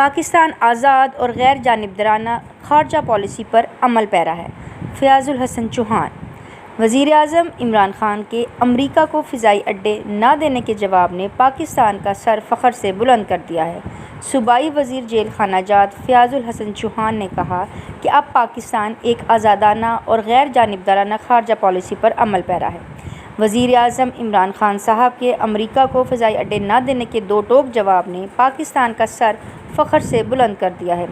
پاکستان آزاد اور غیر جانبدارانہ خارجہ پالیسی پر عمل پیرا ہے۔ فیاض الحسن چوہان۔ وزیر اعظم عمران خان کے امریکہ کو فضائی اڈے نہ دینے کے جواب نے پاکستان کا سر فخر سے بلند کر دیا ہے۔ صوبائی وزیر جیل خانہ جات فیاض الحسن چوہان نے کہا کہ اب پاکستان ایک آزادانہ اور غیر جانبدارانہ خارجہ پالیسی پر عمل پیرا ہے۔ وزیر اعظم عمران خان صاحب کے امریکہ کو فضائی اڈے نہ دینے کے دو ٹوک جواب نے پاکستان کا سر فخر سے بلند کر دیا ہے۔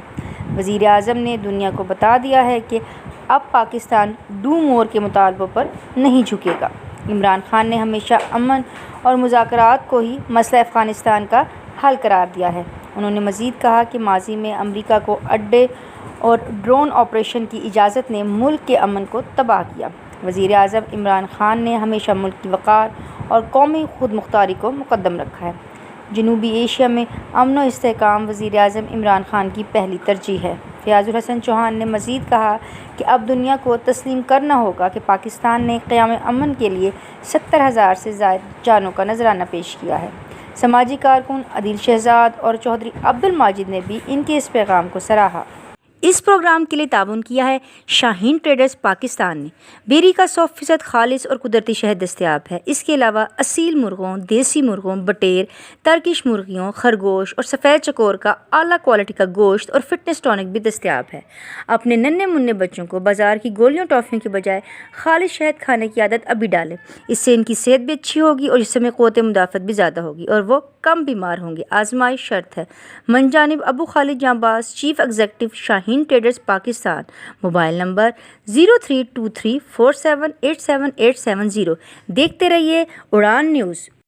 وزیر اعظم نے دنیا کو بتا دیا ہے کہ اب پاکستان ڈو مور کے مطالبوں پر نہیں جھکے گا۔ عمران خان نے ہمیشہ امن اور مذاکرات کو ہی مسئلہ افغانستان کا حل قرار دیا ہے۔ انہوں نے مزید کہا کہ ماضی میں امریکہ کو اڈے اور ڈرون آپریشن کی اجازت نے ملک کے امن کو تباہ کیا۔ وزیر اعظم عمران خان نے ہمیشہ ملک کی وقار اور قومی خود مختاری کو مقدم رکھا ہے۔ جنوبی ایشیا میں امن و استحکام وزیر اعظم عمران خان کی پہلی ترجیح ہے۔ فیاض الحسن چوہان نے مزید کہا کہ اب دنیا کو تسلیم کرنا ہوگا کہ پاکستان نے قیام امن کے لیے 70,000 سے زائد جانوں کا نذرانہ پیش کیا ہے۔ سماجی کارکن عدیل شہزاد اور چودھری عبد الماجد نے بھی ان کے اس پیغام کو سراہا۔ اس پروگرام کے لیے تعاون کیا ہے شاہین ٹریڈرز پاکستان نے۔ بیری کا 100% خالص اور قدرتی شہد دستیاب ہے۔ اس کے علاوہ اصیل مرغوں، دیسی مرغوں، بٹیر، ترکش مرغیوں، خرگوش اور سفید چکور کا اعلیٰ کوالٹی کا گوشت اور فٹنس ٹانک بھی دستیاب ہے۔ اپنے ننھے منھے بچوں کو بازار کی گولیوں ٹافیوں کے بجائے خالص شہد کھانے کی عادت ابھی ڈالیں۔ اس سے ان کی صحت بھی اچھی ہوگی اور جسم قوت مدافعت بھی زیادہ ہوگی اور وہ کم بیمار ہوں گے۔ آزمائش شرط ہے۔ من جانب Abu Khalid Janbaz, chief executive Shaheen traders Pakistan. Mobile number 032347878770۔ دیکھتے رہیے اڑان نیوز۔